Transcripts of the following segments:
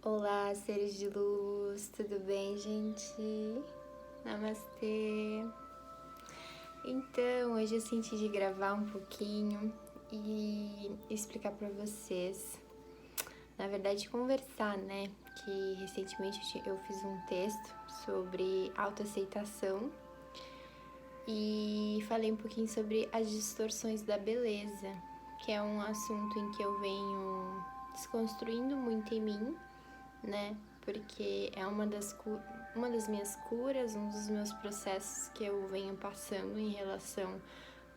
Olá, seres de luz, tudo bem, gente? Namastê! Então, hoje eu senti de gravar um pouquinho e explicar para vocês, na verdade, conversar, né? Que recentemente eu fiz um texto sobre autoaceitação e falei um pouquinho sobre as distorções da beleza, que é um assunto em que eu venho desconstruindo muito em mim, né? Porque é uma das minhas curas, um dos meus processos que eu venho passando em relação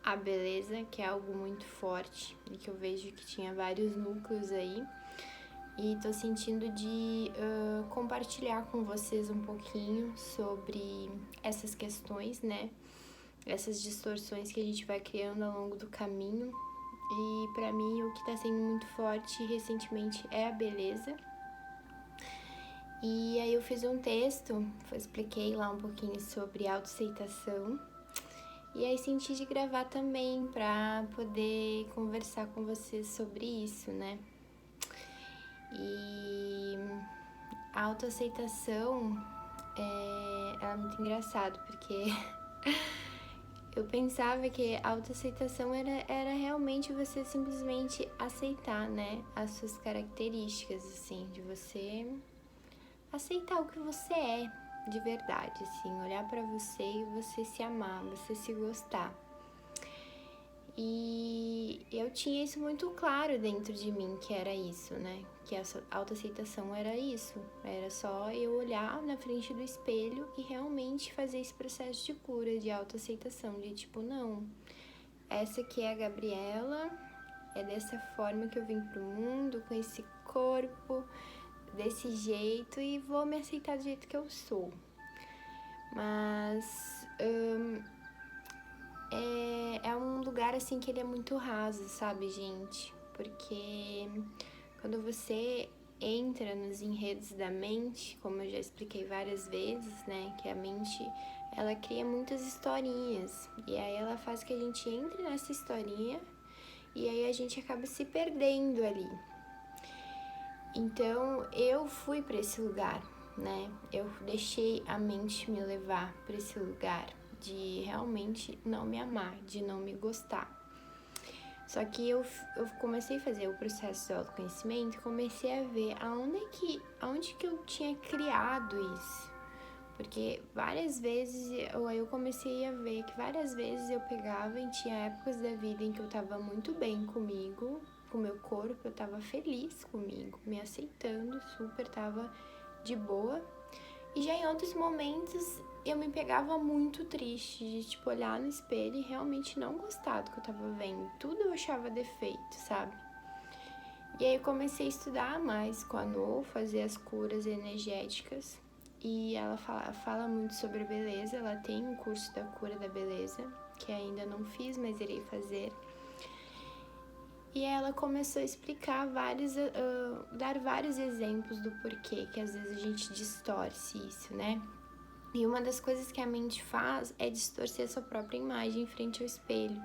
à beleza, que é algo muito forte e que eu vejo que tinha vários núcleos aí. E tô sentindo de compartilhar com vocês um pouquinho sobre essas questões, né? Essas distorções que a gente vai criando ao longo do caminho. E pra mim o que tá sendo muito forte recentemente é a beleza. E aí eu fiz um texto, expliquei lá um pouquinho sobre autoaceitação. E aí senti de gravar também pra poder conversar com vocês sobre isso, né? E a autoaceitação ela é muito engraçado, porque eu pensava que a autoaceitação era realmente você simplesmente aceitar, né? As suas características, assim, de você aceitar o que você é de verdade, assim, olhar pra você e você se amar, você se gostar. E eu tinha isso muito claro dentro de mim, que era isso, né? Que essa autoaceitação era isso. Era só eu olhar na frente do espelho e realmente fazer esse processo de cura, de autoaceitação, de tipo, não, essa aqui é a Gabriela, é dessa forma que eu vim pro mundo, com esse corpo, desse jeito, e vou me aceitar do jeito que eu sou. Mas é um lugar assim que ele é muito raso, sabe, gente? Porque quando você entra nos enredos da mente, como eu já expliquei várias vezes, né, que a mente ela cria muitas historinhas e aí ela faz que a gente entre nessa historinha e aí a gente acaba se perdendo ali. Então eu fui para esse lugar, né? Eu deixei a mente me levar para esse lugar de realmente não me amar, de não me gostar. Só que eu comecei a fazer o processo de autoconhecimento e comecei a ver aonde que eu tinha criado isso. Porque várias vezes eu comecei a ver que várias vezes eu pegava e tinha épocas da vida em que eu tava muito bem comigo, com o meu corpo, eu tava feliz comigo, me aceitando, super tava de boa. E já em outros momentos eu me pegava muito triste de tipo olhar no espelho e realmente não gostar do que eu tava vendo. Tudo eu achava defeito, sabe? E aí eu comecei a estudar mais com a No, fazer as curas energéticas. E ela fala muito sobre a beleza, ela tem um curso da cura da beleza, que ainda não fiz, mas irei fazer. E ela começou a explicar dar vários exemplos do porquê que às vezes a gente distorce isso, né? E uma das coisas que a mente faz é distorcer a sua própria imagem em frente ao espelho.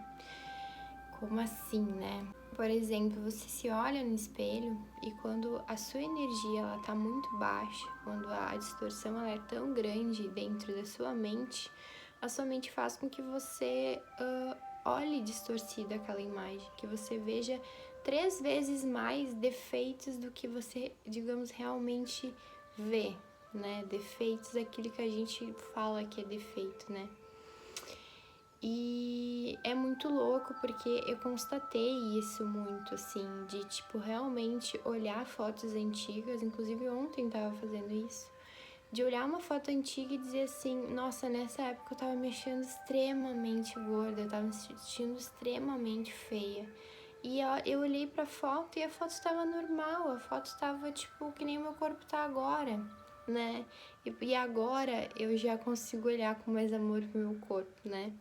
Como assim, né? Por exemplo, você se olha no espelho e quando a sua energia ela tá muito baixa, quando a distorção ela é tão grande dentro da sua mente, a sua mente faz com que você olhe distorcida aquela imagem, que você veja 3 vezes mais defeitos do que você, digamos, realmente vê, né? Defeitos, aquilo que a gente fala que é defeito, né? E é muito louco porque eu constatei isso muito, assim, de tipo realmente olhar fotos antigas, inclusive ontem tava fazendo isso, de olhar uma foto antiga e dizer assim, nossa, nessa época eu tava me achando extremamente gorda, eu tava me sentindo extremamente feia. E eu olhei pra foto e a foto estava normal, a foto estava tipo que nem o meu corpo tá agora, né? E agora eu já consigo olhar com mais amor pro meu corpo, né?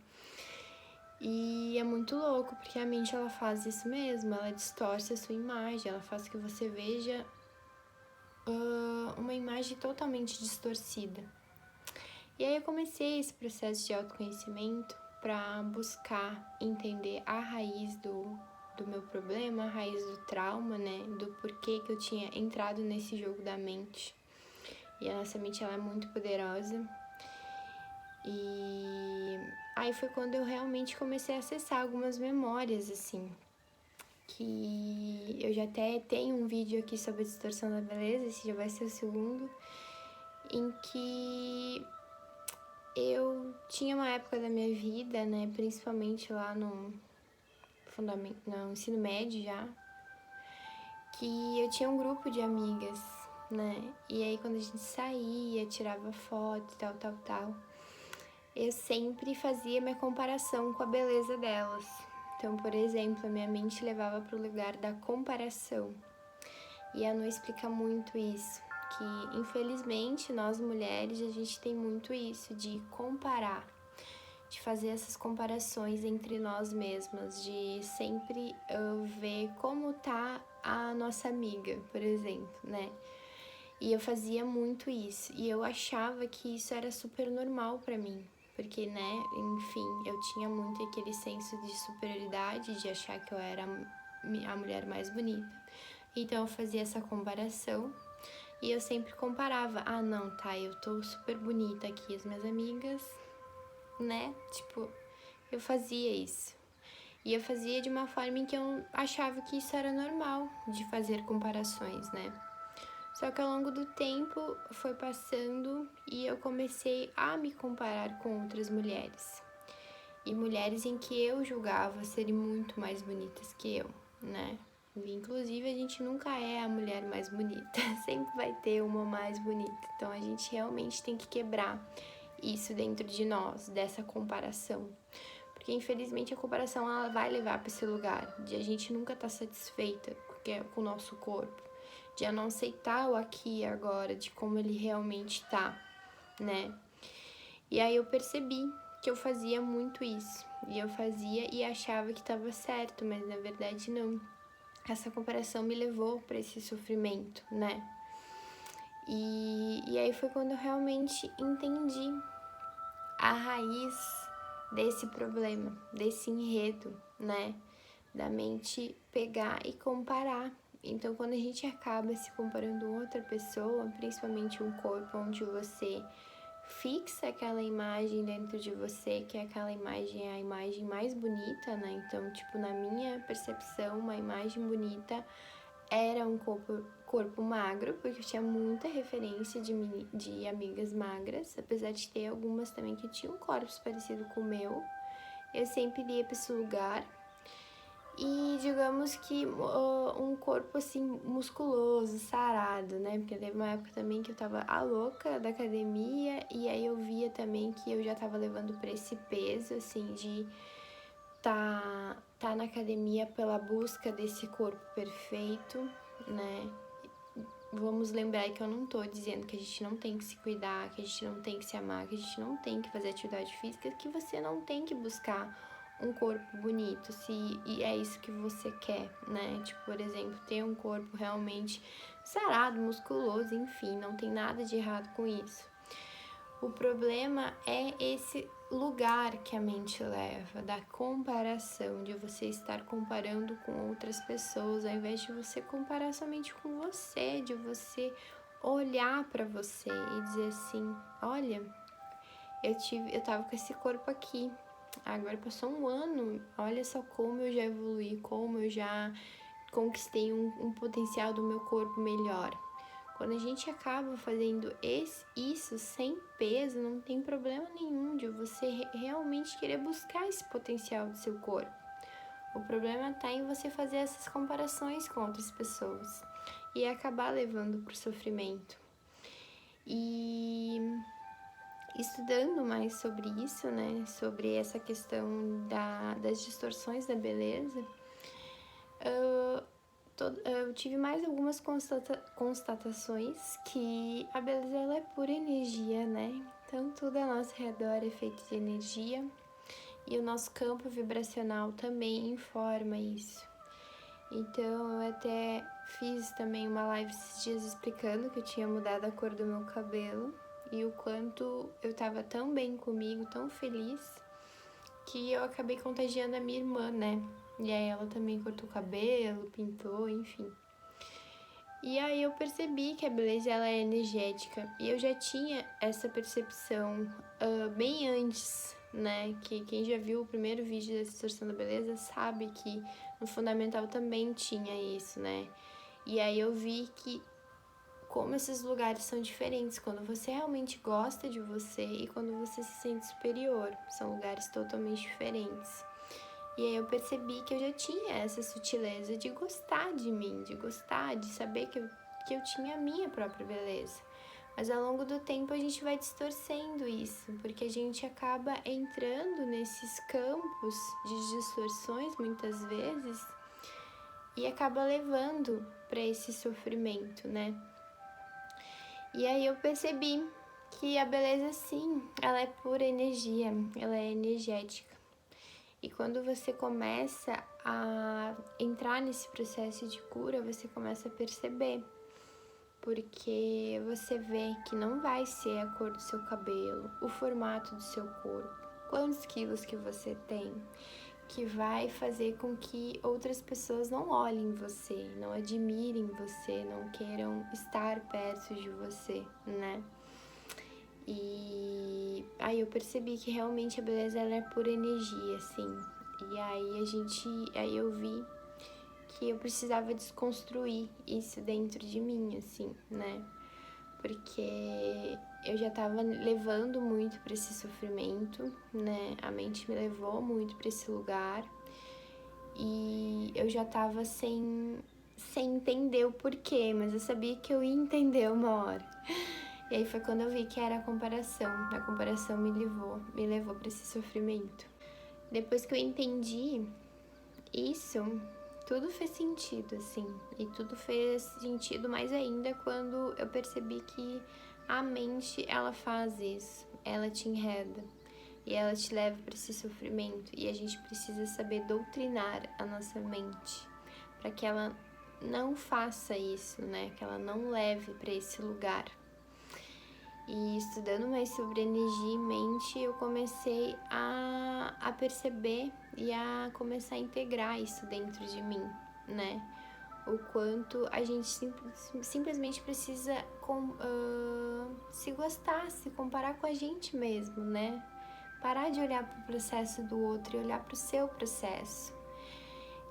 E é muito louco, porque a mente ela faz isso mesmo, ela distorce a sua imagem, ela faz que você veja uma imagem totalmente distorcida. E aí eu comecei esse processo de autoconhecimento para buscar entender a raiz do meu problema, a raiz do trauma, né? Do porquê que eu tinha entrado nesse jogo da mente. E a nossa mente, ela é muito poderosa. E aí foi quando eu realmente comecei a acessar algumas memórias, assim, que eu já até tenho um vídeo aqui sobre a distorção da beleza, esse já vai ser o segundo, em que eu tinha uma época da minha vida, né, principalmente lá no ensino médio já, que eu tinha um grupo de amigas, né, e aí quando a gente saía, tirava foto, tal, eu sempre fazia minha comparação com a beleza delas. Então, por exemplo, a minha mente levava para o lugar da comparação. E a Nu explica muito isso, que infelizmente nós mulheres, a gente tem muito isso de comparar, de fazer essas comparações entre nós mesmas, de sempre ver como tá a nossa amiga, por exemplo, né? E eu fazia muito isso, e eu achava que isso era super normal pra mim, porque, né, enfim, eu tinha muito aquele senso de superioridade, de achar que eu era a mulher mais bonita. Então eu fazia essa comparação e eu sempre comparava, ah não, tá, eu tô super bonita aqui, as minhas amigas, né, tipo, eu fazia isso. E eu fazia de uma forma em que eu achava que isso era normal, de fazer comparações, né. Só que ao longo do tempo foi passando e eu comecei a me comparar com outras mulheres. E mulheres em que eu julgava serem muito mais bonitas que eu, né? E, inclusive, a gente nunca é a mulher mais bonita, sempre vai ter uma mais bonita. Então a gente realmente tem que quebrar isso dentro de nós, dessa comparação. Porque infelizmente a comparação ela vai levar para esse lugar de a gente nunca estar satisfeita com o nosso corpo, de eu não aceitar o aqui e agora, de como ele realmente tá, né? E aí eu percebi que eu fazia muito isso. E eu fazia e achava que estava certo, mas na verdade não. Essa comparação me levou para esse sofrimento, né? E aí foi quando eu realmente entendi a raiz desse problema, desse enredo, né? Da mente pegar e comparar. Então, quando a gente acaba se comparando com outra pessoa, principalmente um corpo onde você fixa aquela imagem dentro de você, que é aquela imagem, é a imagem mais bonita, né? Então, tipo, na minha percepção, uma imagem bonita era um corpo magro, porque eu tinha muita referência de amigas magras, apesar de ter algumas também que tinham corpos parecidos com o meu. Eu sempre ia para esse lugar e digamos que um corpo assim musculoso, sarado, né? Porque teve uma época também que eu tava a louca da academia e aí eu via também que eu já tava levando pra esse peso assim de tá na academia pela busca desse corpo perfeito, né? Vamos lembrar que eu não tô dizendo que a gente não tem que se cuidar, que a gente não tem que se amar, que a gente não tem que fazer atividade física, que você não tem que buscar um corpo bonito, e é isso que você quer, né? Tipo, por exemplo, ter um corpo realmente sarado, musculoso, enfim, não tem nada de errado com isso. O problema é esse lugar que a mente leva, da comparação, de você estar comparando com outras pessoas, ao invés de você comparar somente com você, de você olhar para você e dizer assim, olha, eu tava com esse corpo aqui, agora passou um ano, olha só como eu já evolui, como eu já conquistei um potencial do meu corpo melhor. Quando a gente acaba fazendo isso sem peso, não tem problema nenhum de você realmente querer buscar esse potencial do seu corpo. O problema está em você fazer essas comparações com outras pessoas e acabar levando para o sofrimento. E estudando mais sobre isso, né, sobre essa questão das distorções da beleza, eu tive mais algumas constatações que a beleza ela é pura energia, né? Então tudo ao nosso redor é feito de energia e o nosso campo vibracional também informa isso. Então eu até fiz também uma live esses dias explicando que eu tinha mudado a cor do meu cabelo e o quanto eu tava tão bem comigo, tão feliz, que eu acabei contagiando a minha irmã, né? E aí ela também cortou o cabelo, pintou, enfim. E aí eu percebi que a beleza ela é energética. E eu já tinha essa percepção bem antes, né? Que quem já viu o primeiro vídeo da distorção da beleza sabe que no Fundamental também tinha isso, né? E aí eu vi que como esses lugares são diferentes, quando você realmente gosta de você e quando você se sente superior. São lugares totalmente diferentes. E aí eu percebi que eu já tinha essa sutileza de gostar de mim, de gostar, de saber que eu tinha a minha própria beleza. Mas ao longo do tempo a gente vai distorcendo isso, porque a gente acaba entrando nesses campos de distorções muitas vezes e acaba levando para esse sofrimento, né? E aí eu percebi que a beleza, sim, ela é pura energia, ela é energética. E quando você começa a entrar nesse processo de cura, você começa a perceber. Porque você vê que não vai ser a cor do seu cabelo, o formato do seu corpo, quantos quilos que você tem, que vai fazer com que outras pessoas não olhem você, não admirem você, não queiram estar perto de você, né? E aí eu percebi que realmente a beleza ela é pura energia, assim. E aí eu vi que eu precisava desconstruir isso dentro de mim, assim, né? Porque eu já tava levando muito para esse sofrimento, né? A mente me levou muito para esse lugar. E eu já tava sem entender o porquê, mas eu sabia que eu ia entender uma hora. E aí foi quando eu vi que era a comparação me levou para esse sofrimento. Depois que eu entendi isso, tudo fez sentido, assim. E tudo fez sentido mais ainda quando eu percebi que a mente, ela faz isso. Ela te enreda e ela te leva para esse sofrimento. E a gente precisa saber doutrinar a nossa mente para que ela não faça isso, né? Que ela não leve para esse lugar. E estudando mais sobre energia e mente, eu comecei a perceber e a começar a integrar isso dentro de mim, né? O quanto a gente simplesmente precisa se gostar, se comparar com a gente mesmo, né? Parar de olhar para o processo do outro e olhar para o seu processo.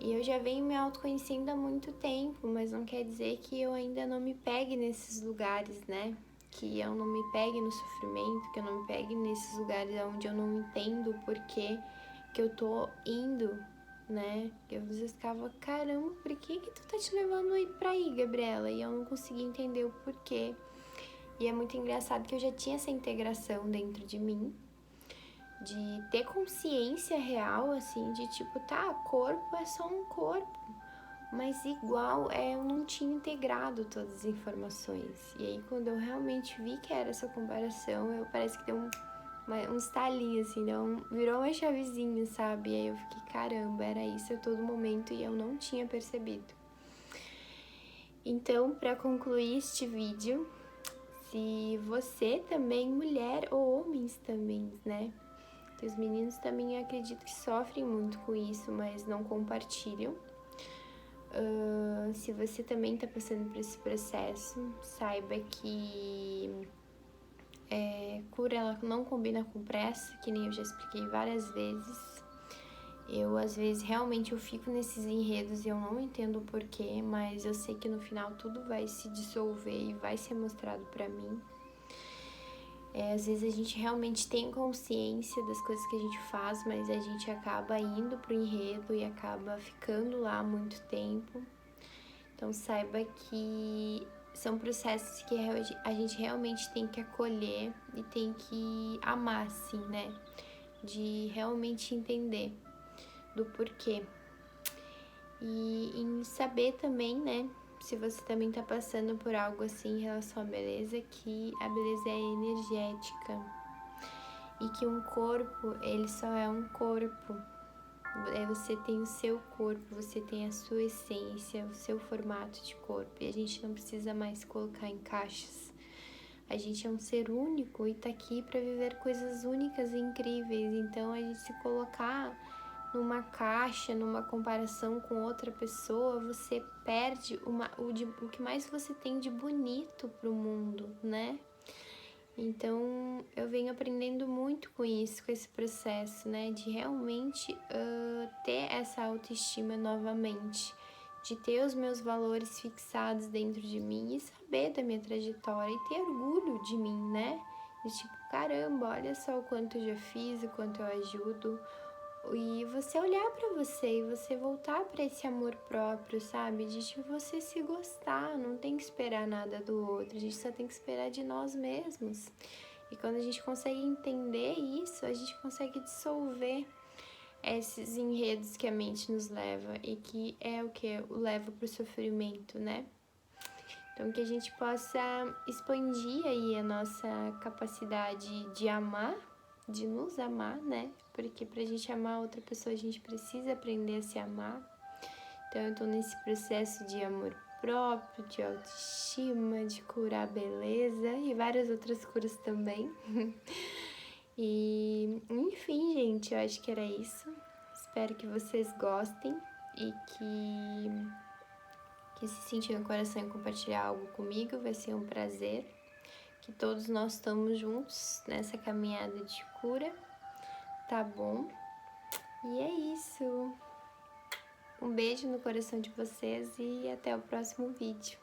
E eu já venho me autoconhecendo há muito tempo, mas não quer dizer que eu ainda não me pegue nesses lugares, né? Que eu não me pegue no sofrimento, que eu não me pegue nesses lugares onde eu não entendo o porquê que eu tô indo, né? Eu às vezes ficava, caramba, por que tu tá te levando pra aí, Gabriela? E eu não conseguia entender o porquê. E é muito engraçado que eu já tinha essa integração dentro de mim, de ter consciência real, assim, de tipo, tá, corpo é só um corpo. Mas igual, eu não tinha integrado todas as informações. E aí, quando eu realmente vi que era essa comparação, parece que deu um estalinho, assim, virou uma chavezinha, sabe? E aí eu fiquei, caramba, era isso a todo momento e eu não tinha percebido. Então, para concluir este vídeo, se você também, mulher ou homens também, né? Os meninos também, eu acredito que sofrem muito com isso, mas não compartilham. Se você também está passando por esse processo, saiba que cura ela não combina com pressa, que nem eu já expliquei várias vezes. Às vezes, realmente eu fico nesses enredos e eu não entendo o porquê, mas eu sei que no final tudo vai se dissolver e vai ser mostrado pra mim. Às vezes a gente realmente tem consciência das coisas que a gente faz, mas a gente acaba indo pro enredo e acaba ficando lá muito tempo. Então saiba que são processos que a gente realmente tem que acolher e tem que amar, assim, né? De realmente entender do porquê. E em saber também, né? Se você também tá passando por algo assim em relação à beleza, que a beleza é energética e que um corpo, ele só é um corpo. Você tem o seu corpo, você tem a sua essência, o seu formato de corpo, e a gente não precisa mais colocar em caixas. A gente é um ser único e tá aqui para viver coisas únicas e incríveis. Então a gente se colocar numa caixa, numa comparação com outra pessoa, você perde o que mais você tem de bonito pro mundo, né? Então, eu venho aprendendo muito com isso, com esse processo, né? De realmente ter essa autoestima novamente, de ter os meus valores fixados dentro de mim e saber da minha trajetória e ter orgulho de mim, né? De tipo, caramba, olha só o quanto eu já fiz, o quanto eu ajudo. E você olhar pra você e você voltar pra esse amor próprio, sabe? De tipo, você se gostar, não tem que esperar nada do outro, a gente só tem que esperar de nós mesmos. E quando a gente consegue entender isso, a gente consegue dissolver esses enredos que a mente nos leva e que é o que leva pro sofrimento, né? Então, que a gente possa expandir aí a nossa capacidade de amar, de nos amar, né? Porque pra gente amar outra pessoa, a gente precisa aprender a se amar. Então, eu tô nesse processo de amor próprio, de autoestima, de curar a beleza e várias outras curas também. E, enfim, gente, eu acho que era isso. Espero que vocês gostem e que se sentir no coração em compartilhar algo comigo, vai ser um prazer. Que todos nós estamos juntos nessa caminhada de cura, tá bom? E é isso. Um beijo no coração de vocês e até o próximo vídeo.